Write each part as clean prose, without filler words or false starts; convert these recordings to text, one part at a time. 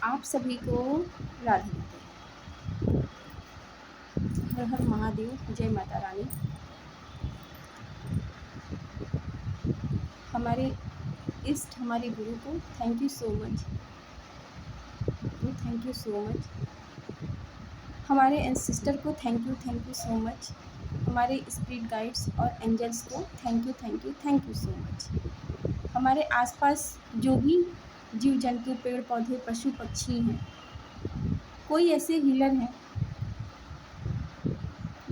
आप सभी को राधे राधे। हर हर महादेव, जय माता रानी। हमारे इष्ट, हमारे गुरु को thank you so much. Thank you so much. हमारे एंसेस्टर को थैंक यू सो मच। हमारे स्पिरिट गाइड्स और एंजल्स को थैंक यू सो मच। हमारे आसपास जो भी जीव जंतु, पेड़ पौधे, पशु पक्षी हैं, कोई ऐसे हीलर हैं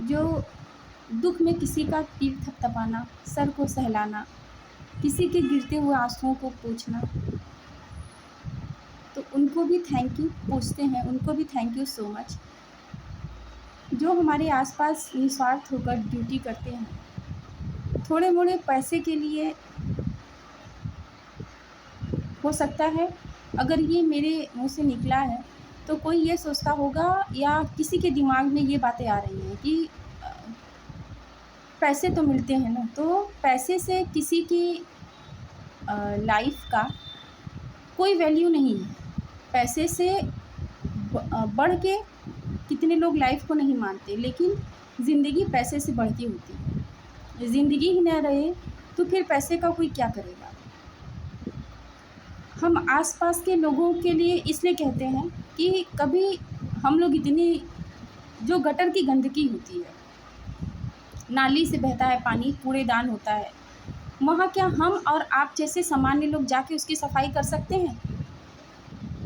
जो दुख में किसी का पीठ थपथपाना, सर को सहलाना, किसी के गिरते हुए आंसुओं को पोंछना, तो उनको भी थैंक यू पूछते हैं, उनको भी थैंक यू सो मच। जो हमारे आसपास निस्वार्थ होकर ड्यूटी करते हैं, थोड़े मोड़े पैसे के लिए हो सकता है अगर ये मेरे मुंह से निकला है तो कोई ये सोचता होगा या किसी के दिमाग में ये बातें आ रही हैं कि पैसे तो मिलते हैं ना, तो पैसे से किसी की लाइफ का कोई वैल्यू नहीं है। पैसे से बढ़ के कितने लोग लाइफ को नहीं मानते, लेकिन ज़िंदगी पैसे से बढ़ के होती है। ज़िंदगी ही ना रहे तो फिर पैसे का कोई क्या करेगा। हम आसपास के लोगों के लिए इसलिए कहते हैं कि कभी हम लोग इतनी, जो गटर की गंदगी होती है, नाली से बहता है पानी, कूड़ेदान होता है, वहाँ क्या हम और आप जैसे सामान्य लोग जाके उसकी सफाई कर सकते हैं?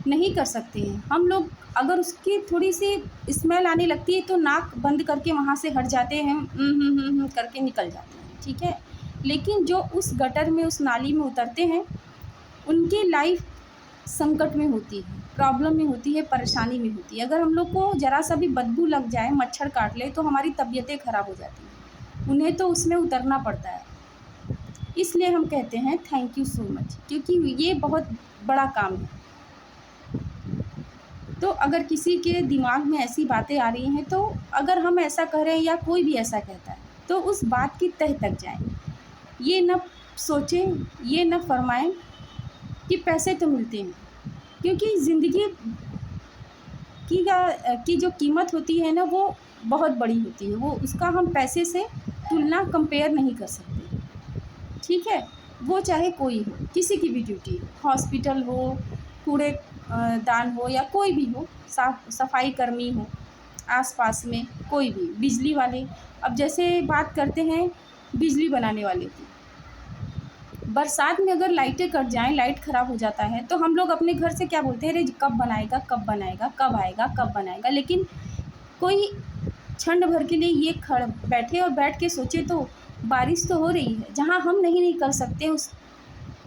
नहीं कर सकते हैं। हम लोग अगर उसकी थोड़ी सी स्मेल आने लगती है तो नाक बंद करके वहाँ से हट जाते हैं, करके निकल जाते हैं, ठीक है। लेकिन जो उस गटर में, उस नाली में उतरते हैं, उनकी लाइफ संकट में होती है, प्रॉब्लम में होती है, परेशानी में होती है। अगर हम लोग को ज़रा सा भी बदबू लग जाए, मच्छर काट ले, तो हमारी तबीयतें ख़राब हो जाती हैं। उन्हें तो उसमें उतरना पड़ता है। इसलिए हम कहते हैं थैंक यू सो मच, क्योंकि ये बहुत बड़ा काम है। तो अगर किसी के दिमाग में ऐसी बातें आ रही हैं, तो अगर हम ऐसा कह रहे हैं या कोई भी ऐसा कहता है, तो उस बात की तह तक जाएं। ये न सोचें, ये न फरमाएं कि पैसे तो मिलते हैं, क्योंकि ज़िंदगी की जो कीमत होती है ना, वो बहुत बड़ी होती है। वो उसका हम पैसे से तुलना, कंपेयर नहीं कर सकते, ठीक है। वो चाहे कोई हो, किसी की भी ड्यूटी हो, हॉस्पिटल हो, कूड़े दान हो, या कोई भी हो, सफाई कर्मी हो, आसपास में कोई भी, बिजली वाले। अब जैसे बात करते हैं बिजली बनाने वाले की, बरसात में अगर लाइटें कट जाएं, लाइट ख़राब हो जाता है, तो हम लोग अपने घर से क्या बोलते हैं, अरे कब बनाएगा, कब बनाएगा, कब आएगा, कब बनाएगा। लेकिन कोई क्षण भर के लिए ये बैठे और बैठ के सोचे तो बारिश तो हो रही है। जहाँ हम नहीं कर सकते, उस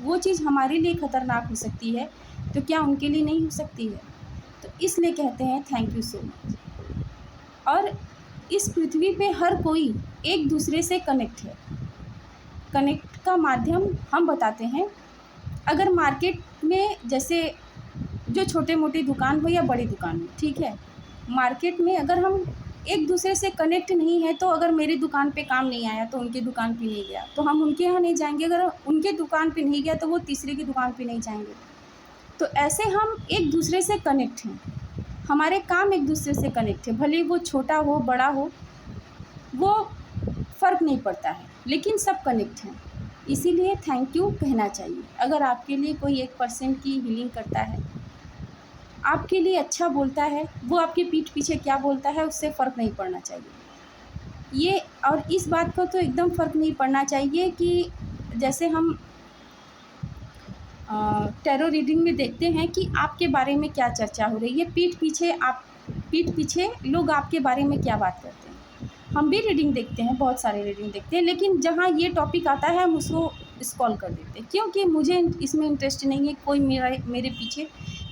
वो चीज़ हमारे लिए ख़तरनाक हो सकती है, तो क्या उनके लिए नहीं हो सकती है? तो इसलिए कहते हैं थैंक यू सो मच। और इस पृथ्वी पे हर कोई एक दूसरे से कनेक्ट है। कनेक्ट का माध्यम हम बताते हैं। अगर मार्केट में, जैसे जो छोटे मोटे दुकान हो या बड़ी दुकान हो, ठीक है, मार्केट में अगर हम एक दूसरे से कनेक्ट नहीं है, तो अगर मेरी दुकान पे काम नहीं आया तो उनकी दुकान पे नहीं गया, तो हम उनके यहाँ नहीं जाएंगे। अगर उनके दुकान पे नहीं गया तो वो तीसरे की दुकान पे नहीं जाएंगे। तो ऐसे हम एक दूसरे से कनेक्ट हैं, हमारे काम एक दूसरे से कनेक्ट है। भले वो छोटा हो, बड़ा हो, वो फ़र्क नहीं पड़ता है, लेकिन सब कनेक्ट हैं। इसीलिए थैंक यू कहना चाहिए। अगर आपके लिए कोई 1% की हीलिंग करता है, आपके लिए अच्छा बोलता है, वो आपके पीठ पीछे क्या बोलता है उससे फ़र्क नहीं पड़ना चाहिए। ये, और इस बात का तो एकदम फ़र्क नहीं पड़ना चाहिए कि जैसे हम टैरो रीडिंग में देखते हैं कि आपके बारे में क्या चर्चा हो रही है, पीठ पीछे लोग आपके बारे में क्या बात करते हैं। हम भी रीडिंग देखते हैं, बहुत सारे रीडिंग देखते हैं, लेकिन जहाँ ये टॉपिक आता है हम उसको स्क्रॉल कर देते हैं, क्योंकि मुझे इसमें इंटरेस्ट नहीं है। कोई मेरे पीछे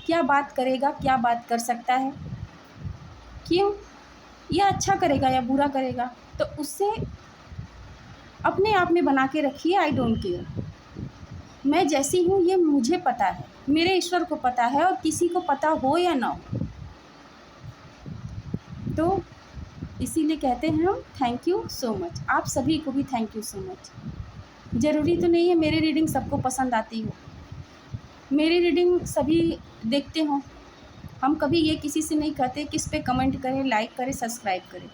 क्या बात करेगा, क्या बात कर सकता है, क्यों, या अच्छा करेगा या बुरा करेगा, तो उससे अपने आप में बना के रखिए। आई डोंट केयर, मैं जैसी हूँ ये मुझे पता है, मेरे ईश्वर को पता है, और किसी को पता हो या ना हो। तो इसीलिए कहते हैं हम थैंक यू सो मच। आप सभी को भी थैंक यू सो मच। ज़रूरी तो नहीं है मेरी रीडिंग सबको पसंद आती हो, मेरी रीडिंग सभी देखते हों, हम कभी ये किसी से नहीं कहते किस पे कमेंट करें, लाइक करें, सब्सक्राइब करें,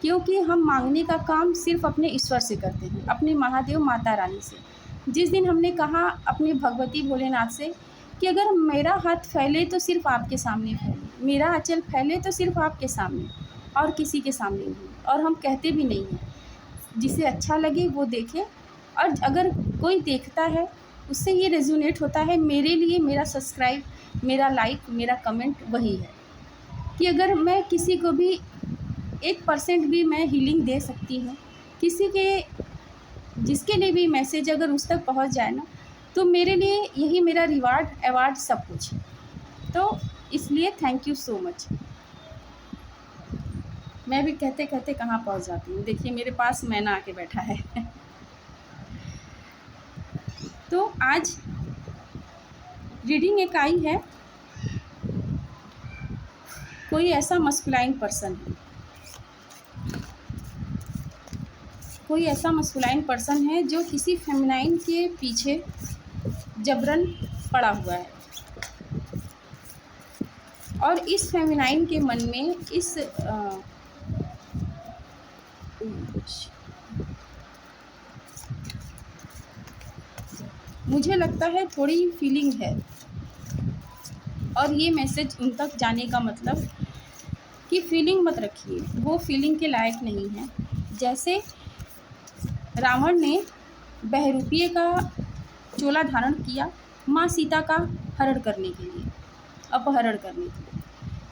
क्योंकि हम मांगने का काम सिर्फ अपने ईश्वर से करते हैं, अपने महादेव माता रानी से। जिस दिन हमने कहा अपने भगवती भोलेनाथ से कि अगर मेरा हाथ फैले तो सिर्फ आपके सामने फैले, मेरा आंचल फैले तो सिर्फ आपके सामने और किसी के सामने नहीं। और हम कहते भी नहीं हैं, जिसे अच्छा लगे वो देखे, और अगर कोई देखता है उससे ये रेजोनेट होता है, मेरे लिए मेरा सब्सक्राइब, मेरा लाइक, मेरा कमेंट वही है कि अगर मैं किसी को भी 1% भी मैं हीलिंग दे सकती हूँ, किसी के जिसके लिए भी मैसेज अगर उस तक पहुँच जाए ना, तो मेरे लिए यही मेरा रिवार्ड, अवार्ड सब कुछ है। तो इसलिए थैंक यू सो मच। मैं भी कहते कहते कहाँ पहुँच जाती हूँ। देखिए मेरे पास मैना आके बैठा है। तो आज रीडिंग एक आई है, कोई ऐसा मस्कुलाइन पर्सन है, कोई ऐसा मस्कुलाइन पर्सन है जो किसी फेमिनाइन के पीछे जबरन पड़ा हुआ है, और इस फेमिनाइन के मन में इस मुझे लगता है थोड़ी फीलिंग है, और ये मैसेज उन तक जाने का मतलब कि फीलिंग मत रखिए, वो फीलिंग के लायक नहीं है। जैसे रावण ने बहरूपिये का चोला धारण किया माँ सीता का हरण करने के लिए, अपहरण करने के लिए,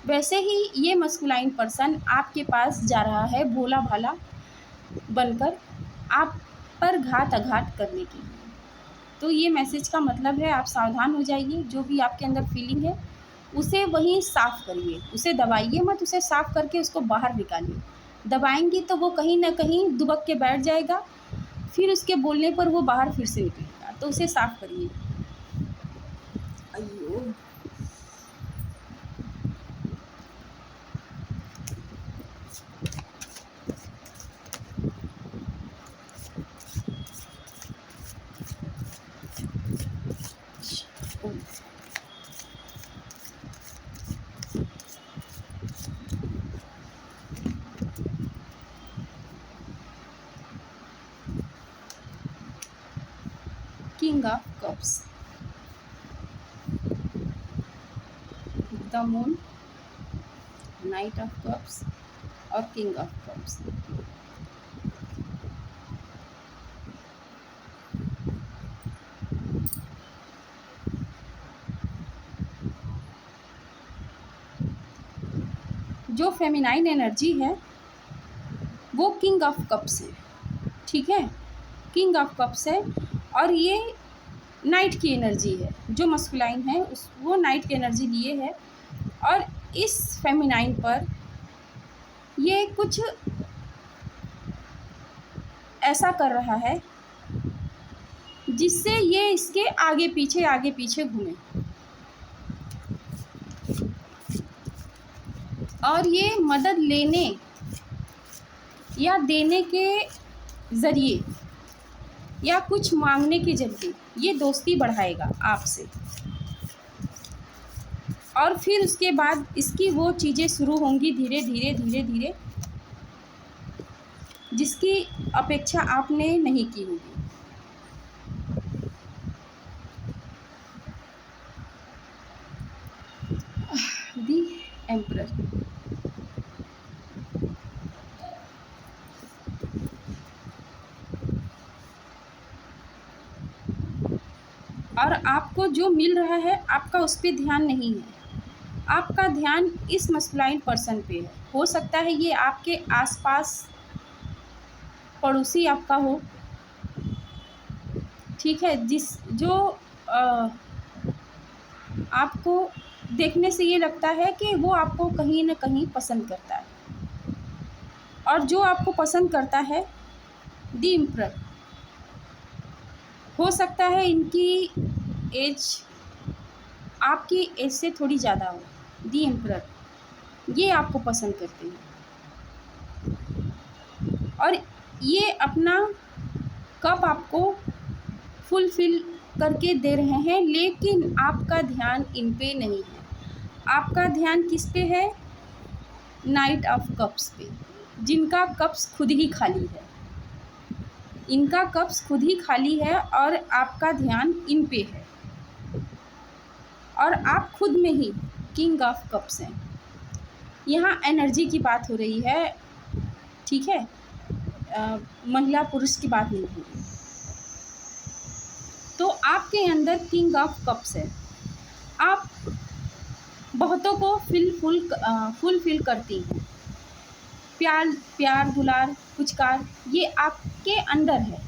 वैसे ही ये मस्कुलाइन पर्सन आपके पास जा रहा है भोला भाला बनकर आप पर घात आघात करने के लिए। तो ये मैसेज का मतलब है आप सावधान हो जाइए, जो भी आपके अंदर फीलिंग है उसे वहीं साफ़ करिए, उसे दबाइए मत, उसे साफ़ करके उसको बाहर निकालिए। दबाएंगी तो वो कहीं ना कहीं दुबक के बैठ जाएगा, फिर उसके बोलने पर वो बाहर फिर से निकलेगा, तो उसे साफ़ करिए। अयो king of cups, the moon, night of cups और किंग ऑफ कप्स। जो फेमिनाइन एनर्जी है वो किंग ऑफ कप्स है, ठीक है, किंग ऑफ कप्स है, और ये नाइट की एनर्जी है। जो मस्कुलाइन है वो नाइट की एनर्जी लिए है, और इस फेमिनाइन पर ये कुछ ऐसा कर रहा है जिससे ये इसके आगे पीछे घूमे, और ये मदद लेने या देने के ज़रिए या कुछ मांगने के जरिए ये दोस्ती बढ़ाएगा आपसे, और फिर उसके बाद इसकी वो चीज़ें शुरू होंगी धीरे धीरे धीरे धीरे, जिसकी अपेक्षा आपने नहीं की होगी। दी एम्परर, और आपको जो मिल रहा है आपका उस पर ध्यान नहीं है, आपका ध्यान इस मस्कुलाइन पर्सन पे है। हो सकता है ये आपके आसपास पड़ोसी आपका हो, ठीक है, जो आपको देखने से ये लगता है कि वो आपको कहीं ना कहीं पसंद करता है, और जो आपको पसंद करता है दी एम्परर, हो सकता है इनकी एज आपकी एज से थोड़ी ज़्यादा हो। दी एम्परर ये आपको पसंद करते हैं, और ये अपना कप आपको फुलफिल करके दे रहे हैं, लेकिन आपका ध्यान इन पे नहीं है। आपका ध्यान किस पे है? नाइट ऑफ कप्स पे, जिनका कप्स खुद ही खाली है। इनका कप्स खुद ही खाली है और आपका ध्यान इन पे है, और आप खुद में ही किंग ऑफ कप्स हैं। यहाँ एनर्जी की बात हो रही है, ठीक है, महिला पुरुष की बात नहीं हो रही। तो आपके अंदर किंग ऑफ कप्स है। आप बहुतों को फुलफिल करती हैं। प्यार दुलार पुचकार ये आपके अंदर है।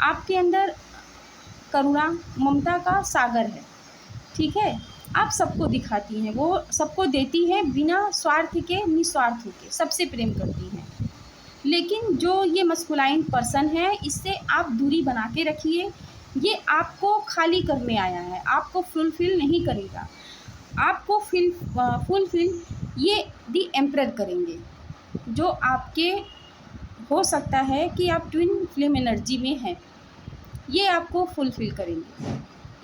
आपके अंदर करुणा ममता का सागर है, ठीक है। आप सबको दिखाती हैं, वो सबको देती हैं बिना स्वार्थ के, निस्वार्थ होके सबसे प्रेम करती हैं। लेकिन जो ये मस्कुलाइन पर्सन है, इससे आप दूरी बना के रखिए। ये आपको खाली करने आया है, आपको फुलफिल नहीं करेगा। आपको फुलफिल ये दी एम्परर करेंगे, जो आपके हो सकता है कि आप ट्विन फ्लेम एनर्जी में हैं, ये आपको फुलफिल करेंगे।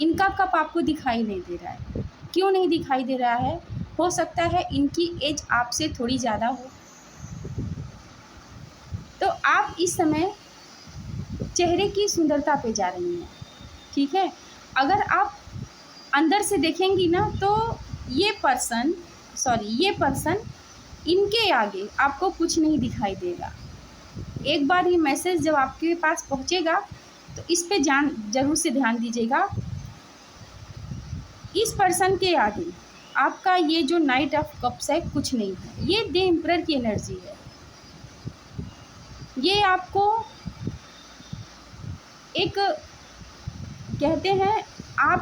इनका कप आपको दिखाई नहीं दे रहा है। क्यों नहीं दिखाई दे रहा है? हो सकता है इनकी एज आपसे थोड़ी ज़्यादा हो। तो आप इस समय चेहरे की सुंदरता पे जा रही हैं, ठीक है। अगर आप अंदर से देखेंगी ना, तो ये पर्सन इनके आगे आपको कुछ नहीं दिखाई देगा। एक बार ये मैसेज जब आपके पास पहुंचेगा तो इस पे जरूर से ध्यान दीजिएगा। इस पर्सन के आगे आपका ये जो नाइट ऑफ कप्स है कुछ नहीं है। ये द एम्परर की एनर्जी है। ये आपको एक कहते हैं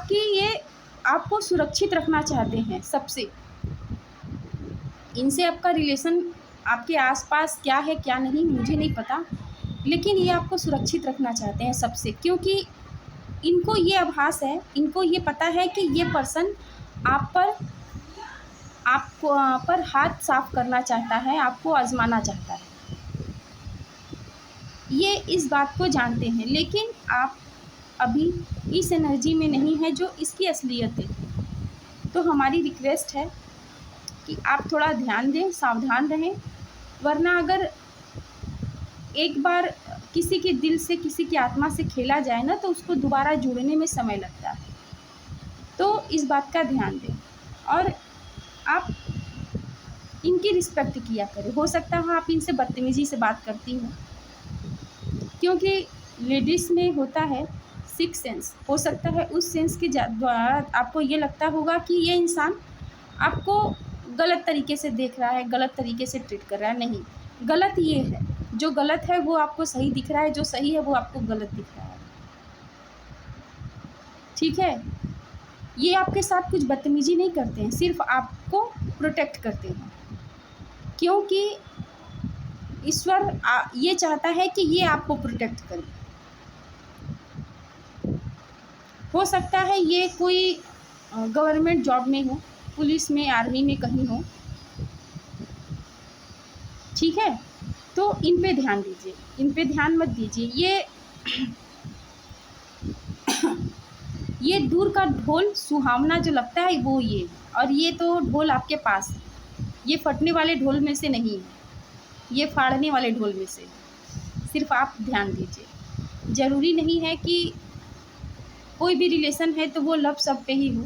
ये आपको सुरक्षित रखना चाहते हैं सबसे। इनसे आपका रिलेशन आपके आसपास क्या है क्या नहीं मुझे नहीं पता, लेकिन ये आपको सुरक्षित रखना चाहते हैं सबसे, क्योंकि इनको ये आभास है, इनको ये पता है कि ये पर्सन आपको पर हाथ साफ करना चाहता है, आपको आजमाना चाहता है। ये इस बात को जानते हैं, लेकिन आप अभी इस एनर्जी में नहीं है जो इसकी असलियत है। तो हमारी रिक्वेस्ट है कि आप थोड़ा ध्यान दें, सावधान रहें, वरना अगर एक बार किसी के दिल से, किसी की आत्मा से खेला जाए ना, तो उसको दोबारा जुड़ने में समय लगता है। तो इस बात का ध्यान दें और आप इनकी रिस्पेक्ट किया करें। हो सकता है आप इनसे बदतमीज़ी से बात करती हैं, क्योंकि लेडीज़ में होता है सिक्स सेंस। हो सकता है उस सेंस के द्वारा आपको ये लगता होगा कि ये इंसान आपको गलत तरीके से देख रहा है, गलत तरीके से ट्रीट कर रहा है। नहीं, गलत ये है, जो गलत है वो आपको सही दिख रहा है, जो सही है वो आपको गलत दिख रहा है, ठीक है। ये आपके साथ कुछ बदतमीजी नहीं करते हैं, सिर्फ आपको प्रोटेक्ट करते हैं, क्योंकि ईश्वर ये चाहता है कि ये आपको प्रोटेक्ट करे। हो सकता है ये कोई गवर्नमेंट जॉब में हो, पुलिस में, आर्मी में कहीं हो, ठीक है। तो इन पे ध्यान दीजिए, इन पे ध्यान मत दीजिए। ये दूर का ढोल सुहावना जो लगता है वो ये, और ये तो ढोल आपके पास है। ये फटने वाले ढोल में से नहीं है, ये फाड़ने वाले ढोल में से। सिर्फ आप ध्यान दीजिए। ज़रूरी नहीं है कि कोई भी रिलेशन है तो वो लव सब पे ही हो,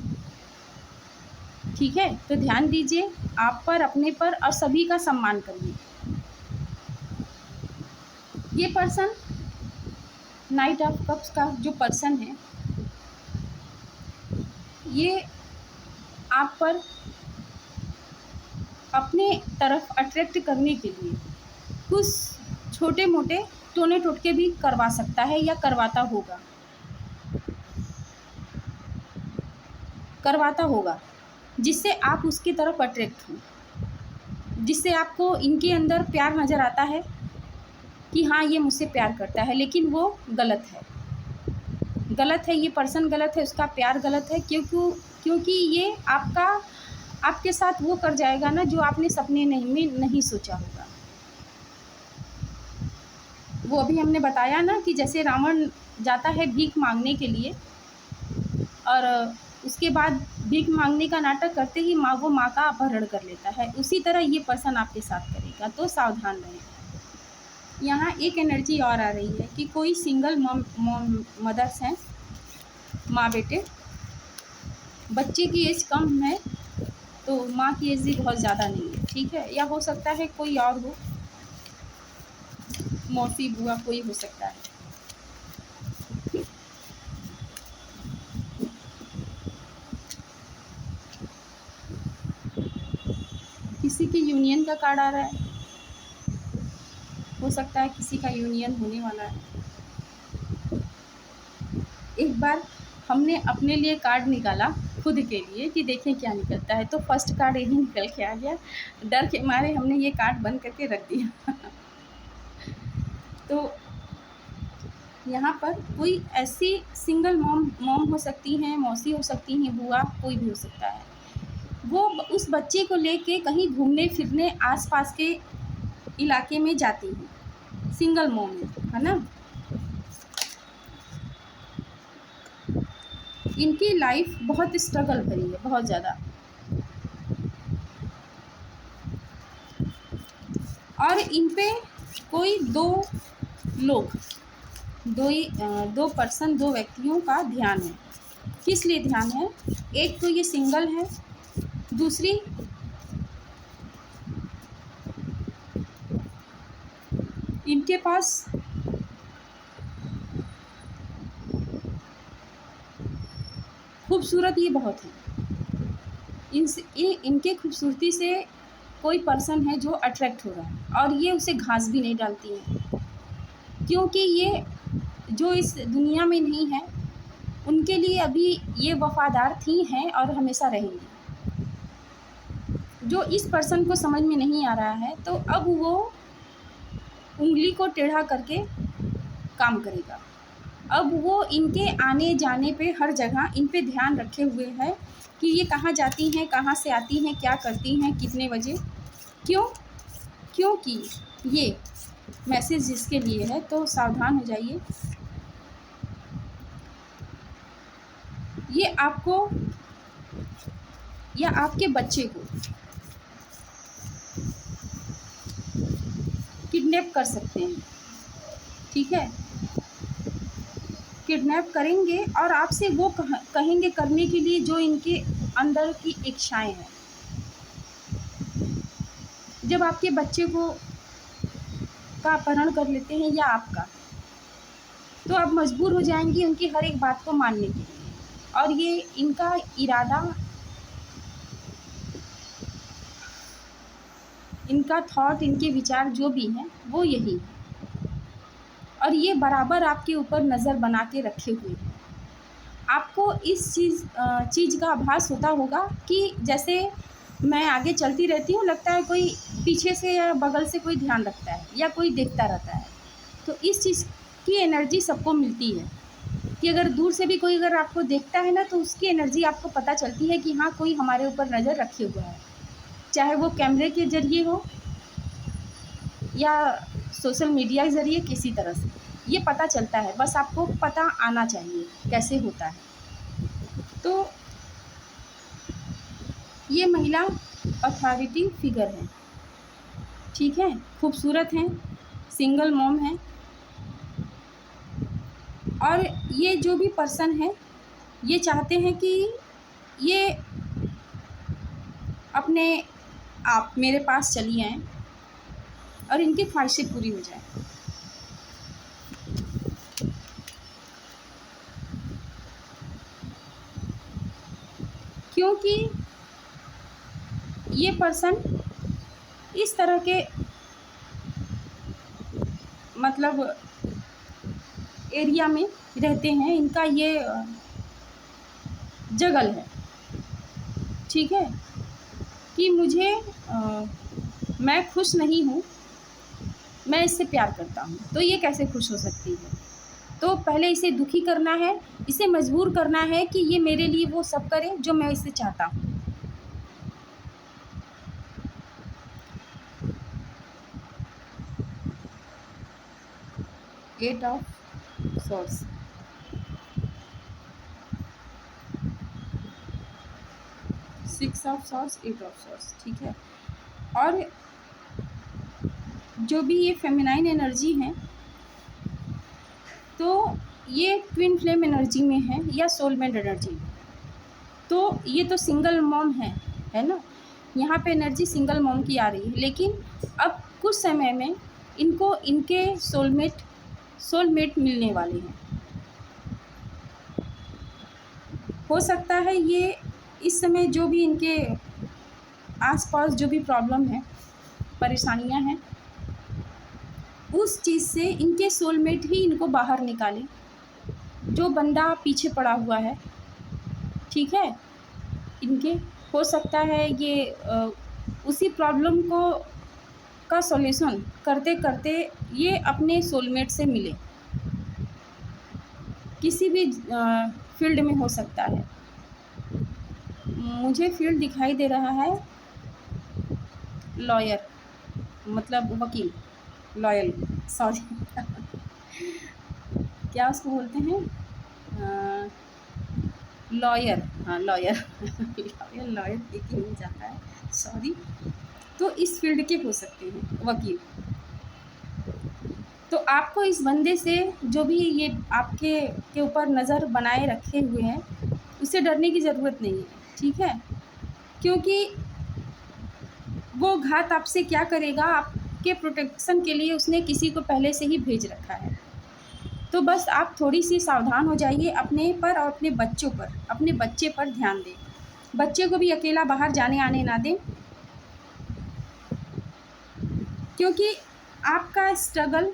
ठीक है। तो ध्यान दीजिए आप पर, अपने पर, और सभी का सम्मान करिए। ये पर्सन नाइट ऑफ कप्स का जो पर्सन है, ये आप पर अपने तरफ अट्रैक्ट करने के लिए कुछ छोटे मोटे टोने टोटके भी करवा सकता है या करवाता होगा, जिससे आप उसकी तरफ अट्रैक्ट हों, जिससे आपको इनके अंदर प्यार नज़र आता है कि हाँ ये मुझसे प्यार करता है, लेकिन वो गलत है। ये पर्सन गलत है, उसका प्यार गलत है, क्योंकि ये आपके साथ वो कर जाएगा ना जो आपने सपने में नहीं सोचा होगा। वो अभी हमने बताया ना कि जैसे रावण जाता है भीख मांगने के लिए, और उसके उसके बाद भीख मांगने का नाटक करते ही वो माँ का अपहरण कर लेता है। उसी तरह ये पर्सन आपके साथ करेगा, तो सावधान रहें। यहाँ एक एनर्जी और आ रही है कि कोई सिंगल मॉम मदर्स हैं, माँ बेटे, बच्चे की एज कम है तो माँ की एज भी बहुत ज़्यादा नहीं है, ठीक है। या हो सकता है कोई और हो, मौसी बुआ कोई हो सकता है। किसी की यूनियन का कार्ड आ रहा है, हो सकता है किसी का यूनियन होने वाला है। एक बार हमने अपने लिए कार्ड निकाला खुद के लिए कि देखें क्या निकलता है, तो फर्स्ट कार्ड यही निकल के आ गया। डर के मारे हमने ये कार्ड बंद करके रख दिया। तो यहाँ पर कोई ऐसी सिंगल मॉम हो सकती हैं, मौसी हो सकती हैं, बुआ, कोई भी हो सकता है। वो उस बच्चे को लेके कहीं घूमने फिरने आसपास के इलाके में जाती हैं, सिंगल मॉम है ना। इनकी लाइफ बहुत स्ट्रगल भरी है, बहुत ज़्यादा। और इन पे कोई लोग दो पर्सन, दो व्यक्तियों का ध्यान है। किस लिए ध्यान है? एक तो ये सिंगल है, दूसरी इनके पास खूबसूरत ये बहुत है। इनके खूबसूरती से कोई पर्सन है जो अट्रैक्ट हो रहा है, और ये उसे घास भी नहीं डालती है, क्योंकि ये जो इस दुनिया में नहीं है उनके लिए अभी ये वफ़ादार थी हैं और हमेशा रहेंगी। जो इस पर्सन को समझ में नहीं आ रहा है, तो अब वो उंगली को टेढ़ा करके काम करेगा। अब वो इनके आने जाने पे हर जगह इन पे ध्यान रखे हुए है कि ये कहाँ जाती हैं, कहाँ से आती हैं, क्या करती हैं, कितने बजे। क्यों? क्योंकि ये मैसेज जिसके लिए है, तो सावधान हो जाइए। ये आपको या आपके बच्चे को किडनैप कर सकते हैं, ठीक है। किडनैप करेंगे और आपसे वो कहेंगे करने के लिए जो इनके अंदर की इच्छाएं हैं। जब आपके बच्चे को का अपहरण कर लेते हैं या आपका, तो आप मजबूर हो जाएंगी उनकी हर एक बात को मानने के लिए। और ये इनका इरादा, इनका थॉट, इनके विचार जो भी हैं वो यही है। और ये बराबर आपके ऊपर नज़र बना के रखे हुए हैं। आपको इस चीज़ का आभास होता होगा कि जैसे मैं आगे चलती रहती हूँ, लगता है कोई पीछे से या बगल से कोई ध्यान रखता है या कोई देखता रहता है। तो इस चीज़ की एनर्जी सबको मिलती है कि अगर दूर से भी कोई अगर आपको देखता है ना, तो उसकी एनर्जी आपको पता चलती है कि हाँ, कोई हमारे ऊपर नज़र रखे हुआ है। चाहे वो कैमरे के ज़रिए हो या सोशल मीडिया के ज़रिए, किसी तरह से ये पता चलता है। बस आपको पता आना चाहिए कैसे होता है। तो ये महिला अथॉरिटी फिगर है, ठीक है, खूबसूरत हैं, सिंगल मॉम हैं। और ये जो भी पर्सन है, ये चाहते हैं कि ये अपने आप मेरे पास चली आएँ और इनकी ख्वाहिशें पूरी हो जाएं। क्योंकि ये पर्सन इस तरह के मतलब एरिया में रहते हैं, इनका ये जगल है, ठीक है, कि मैं खुश नहीं हूँ, मैं इससे प्यार करता हूँ। तो ये कैसे खुश हो सकती है? तो पहले इसे दुखी करना है, इसे मजबूर करना है कि ये मेरे लिए वो सब करे जो मैं इससे चाहता हूँ। Eight of swords, 6 of swords, 8 of swords, ठीक है। और जो भी ये फेमिनाइन एनर्जी है, तो ये ट्विन फ्लेम एनर्जी में है या सोलमेट एनर्जी। तो ये तो सिंगल मॉम है ना, यहाँ पे एनर्जी सिंगल मॉम की आ रही है। लेकिन अब कुछ समय में इनको इनके सोलमेट मिलने वाले हैं। हो सकता है ये इस समय जो भी इनके आसपास जो भी प्रॉब्लम है, परेशानियां हैं, उस चीज़ से इनके सोलमेट ही इनको बाहर निकाले। जो बंदा पीछे पड़ा हुआ है, ठीक है, इनके हो सकता है ये उसी प्रॉब्लम का सॉल्यूशन करते करते ये अपने सोलमेट से मिले। किसी भी फील्ड में हो सकता है। मुझे फील्ड दिखाई दे रहा है लॉयर, मतलब वकील, लॉयर, सॉरी क्या उसको बोलते हैं, लॉयर, हाँ लॉयर लॉयर एक ही नहीं जाता है, सॉरी। तो इस फील्ड के हो सकते हैं वकील। तो आपको इस बंदे से जो भी ये आपके के ऊपर नज़र बनाए रखे हुए हैं, उससे डरने की ज़रूरत नहीं है, ठीक है। क्योंकि वो घात आपसे क्या करेगा, आपके प्रोटेक्शन के लिए उसने किसी को पहले से ही भेज रखा है। तो बस आप थोड़ी सी सावधान हो जाइए अपने पर और अपने बच्चों पर, अपने बच्चे पर ध्यान दें। बच्चे को भी अकेला बाहर जाने आने ना दें, क्योंकि आपका स्ट्रगल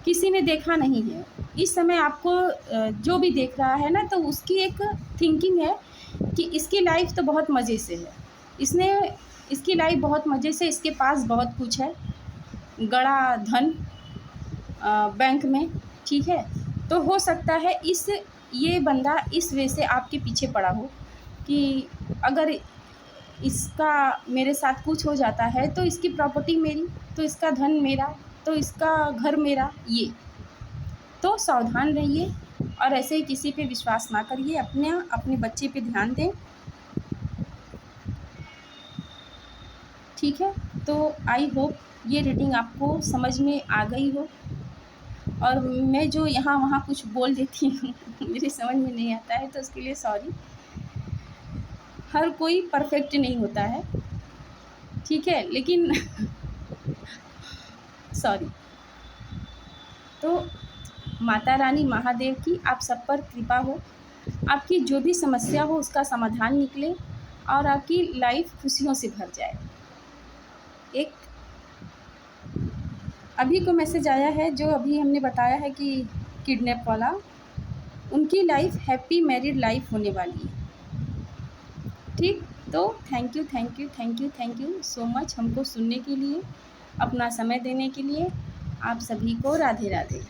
किसी ने देखा नहीं है। इस समय आपको जो भी देख रहा है ना, तो उसकी एक थिंकिंग है कि इसकी लाइफ तो बहुत मज़े से है, इसकी लाइफ बहुत मज़े से, इसके पास बहुत कुछ है, गड़ा धन बैंक में, ठीक है। तो हो सकता है ये बंदा इस वजह से आपके पीछे पड़ा हो कि अगर इसका मेरे साथ कुछ हो जाता है तो इसकी प्रॉपर्टी मेरी, तो इसका धन मेरा, तो इसका घर मेरा, ये। तो सावधान रहिए और ऐसे ही किसी पे विश्वास ना करिए, अपने बच्चे पे ध्यान दें, ठीक है। तो आई होप ये रीडिंग आपको समझ में आ गई हो। और मैं जो यहाँ वहाँ कुछ बोल देती हूँ मेरी समझ में नहीं आता है, तो उसके लिए सॉरी। हर कोई परफेक्ट नहीं होता है, ठीक है, लेकिन सॉरी। तो माता रानी महादेव की आप सब पर कृपा हो, आपकी जो भी समस्या हो उसका समाधान निकले और आपकी लाइफ खुशियों से भर जाए। एक अभी को मैसेज आया है, जो अभी हमने बताया है कि किडनैप वाला, उनकी लाइफ हैप्पी मैरिड लाइफ होने वाली है, ठीक। तो थैंक यू सो मच हमको सुनने के लिए, अपना समय देने के लिए। आप सभी को राधे राधे।